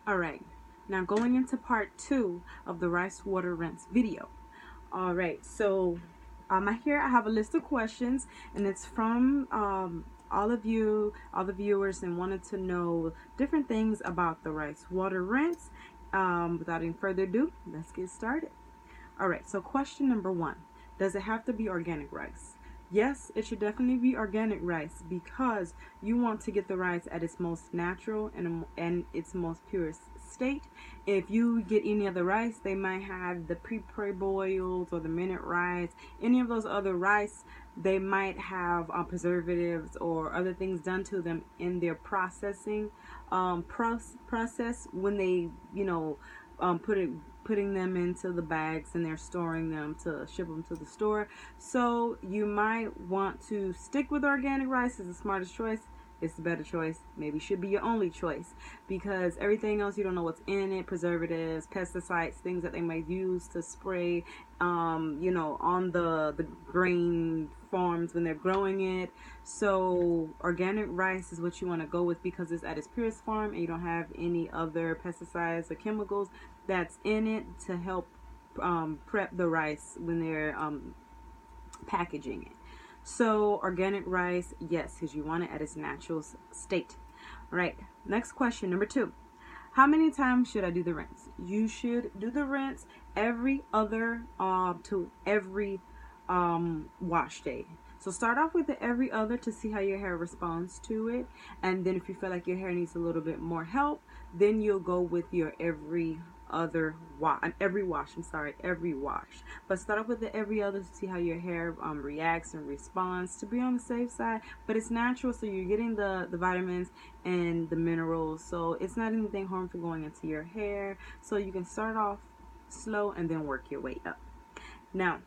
Alright, now going into part 2 of the rice water rinse video. Alright, so here I have a list of questions, and it's from all of you, all the viewers, and wanted to know different things about the rice water rinse. Without any further ado, let's get started. Alright, so question number 1. Does it have to be organic rice? Yes, it should definitely be organic rice because you want to get the rice at its most natural and its most purest state. If you get any other rice, they might have the pre-boiled or the minute rice. Any of those other rice, they might have preservatives or other things done to them in their processing process when they, putting them into the bags and they're storing them to ship them to the store. So you might want to stick with organic rice as the smartest choice. It's the better choice. Maybe should be your only choice, because everything else you don't know what's in it, preservatives, pesticides, things that they might use to spray on the grain farms when they're growing it. So organic rice is what you want to go with because it's at its purest form and you don't have any other pesticides or chemicals that's in it to help prep the rice when they're packaging it. So organic rice, yes, because you want it at its natural state. All right, next question, number 2. How many times should I do the rinse? You should do the rinse every other to every wash day. So start off with the every other to see how your hair responds to it, and then if you feel like your hair needs a little bit more help, then you'll go with your every wash. But start off with the every other to see how your hair reacts and responds, to be on the safe side. But it's natural, so you're getting the vitamins and the minerals, so it's not anything harmful going into your hair. So you can start off slow and then work your way up. Now,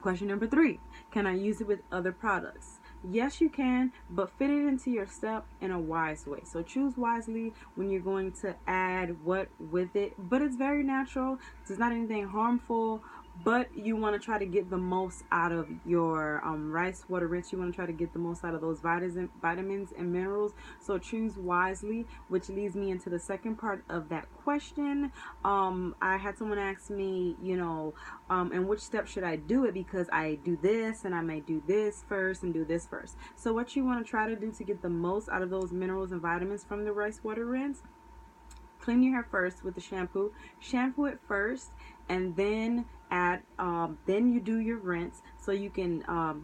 question number 3. Can I use it with other products? Yes, you can, but fit it into your step in a wise way. So choose wisely when you're going to add what with it. But it's very natural. It's not anything harmful. But you want to try to get the most out of your rice water rinse. You want to try to get the most out of those vitamins and minerals. So choose wisely, which leads me into the second part of that question. I had someone ask me, in which step should I do it, because I do this and I may do this first and do this first. So what you want to try to do to get the most out of those minerals and vitamins from the rice water rinse: clean your hair first with the shampoo. Shampoo it first, and then then you do your rinse, so you can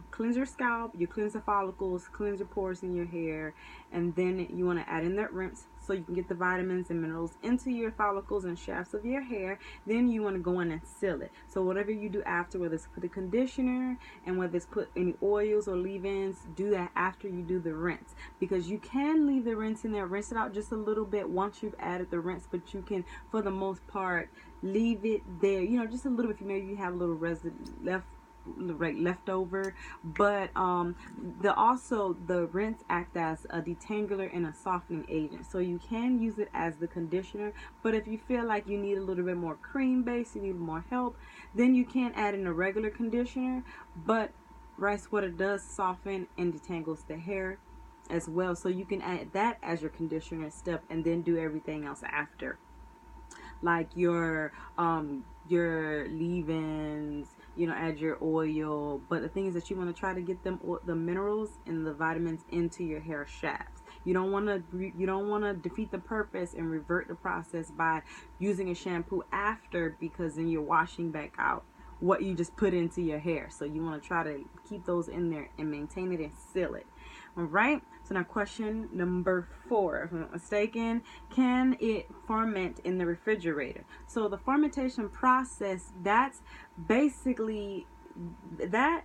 cleanse your scalp, you cleanse the follicles, cleanse your pores in your hair, and then you want to add in that rinse so you can get the vitamins and minerals into your follicles and shafts of your hair. Then you want to go in and seal it. So whatever you do after, whether it's put the conditioner and whether it's put any oils or leave-ins, do that after you do the rinse, because you can leave the rinse in there, rinse it out just a little bit once you've added the rinse, but you can, for the most part, leave it there, just a little bit. Maybe you have a little residue left over. But the rinse acts as a detangler and a softening agent, so you can use it as the conditioner. But if you feel like you need a little bit more cream base, you need more help, then you can add in a regular conditioner. But rice water does soften and detangles the hair as well, so you can add that as your conditioner step and then do everything else after, like your leave-ins, add your oil. But the thing is that you want to try to get the minerals and the vitamins into your hair shafts. You don't want to defeat the purpose and revert the process by using a shampoo after, because then you're washing back out what you just put into your hair. So you want to try to keep those in there and maintain it and seal it. All right, so now question number 4, if I'm not mistaken: can it ferment in the refrigerator? So the fermentation process, that's basically that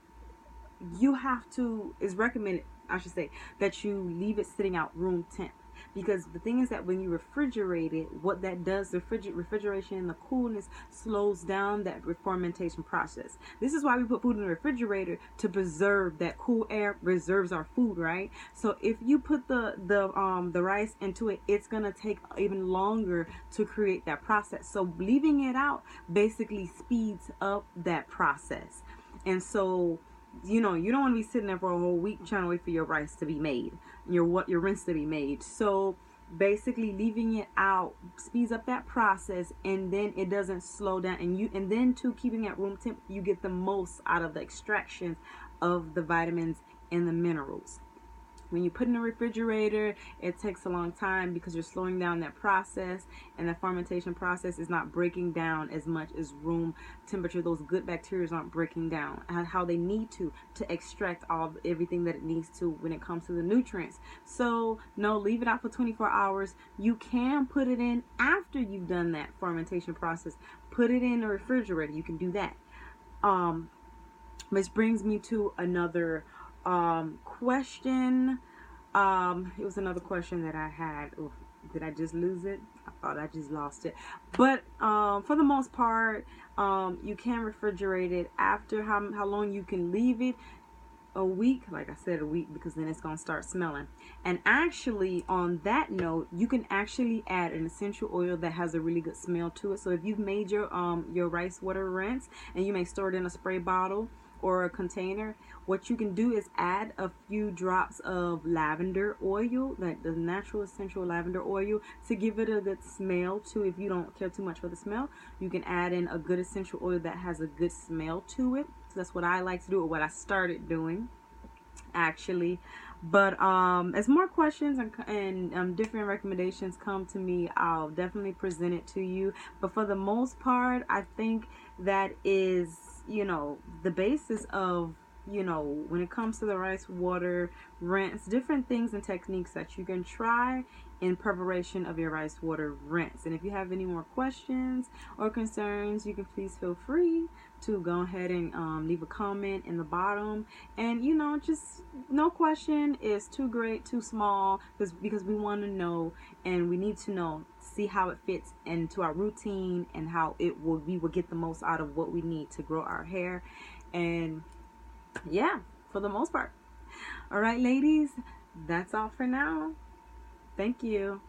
is recommended, I should say, that you leave it sitting out room temp. Because the thing is that when you refrigerate it, what that does, the refrigeration and the coolness slows down that fermentation process. This is why we put food in the refrigerator, to preserve that cool air, preserves our food, right? So if you put the rice into it, it's gonna take even longer to create that process. So leaving it out basically speeds up that process. And so you don't want to be sitting there for a whole week trying to wait for your rice to be made, your rinse to be made. So basically leaving it out speeds up that process, and then it doesn't slow down, and then to keeping at room temp, you get the most out of the extractions of the vitamins and the minerals. When you put in the refrigerator, it takes a long time because you're slowing down that process, and the fermentation process is not breaking down as much as room temperature. Those good bacteria aren't breaking down how they need to extract everything that it needs to when it comes to the nutrients. So no, leave it out for 24 hours. You can put it in after you've done that fermentation process. Put it in the refrigerator. You can do that. Which brings me to another question. It was another question that I had. Ooh, did I just lose it? I thought I just lost it. But for the most part, you can refrigerate it. After how long you can leave it? A week, like I said, a week, because then it's gonna start smelling. And actually, on that note, you can actually add an essential oil that has a really good smell to it. So if you've made your rice water rinse, and you may store it in a spray bottle or a container, what you can do is add a few drops of lavender oil, like the natural essential lavender oil, to give it a good smell too. If you don't care too much for the smell, you can add in a good essential oil that has a good smell to it. So that's what I like to do, or what I started doing actually. But as more questions and different recommendations come to me, I'll definitely present it to you. But for the most part, I think that is, the basis of, when it comes to the rice water rinse, different things and techniques that you can try in preparation of your rice water rinse. And if you have any more questions or concerns, you can please feel free to go ahead and leave a comment in the bottom. And just no question is too great, too small, because we want to know, and we need to know, see how it fits into our routine, and how we will get the most out of what we need to grow our hair. And yeah, for the most part. All right, ladies, that's all for now. Thank you.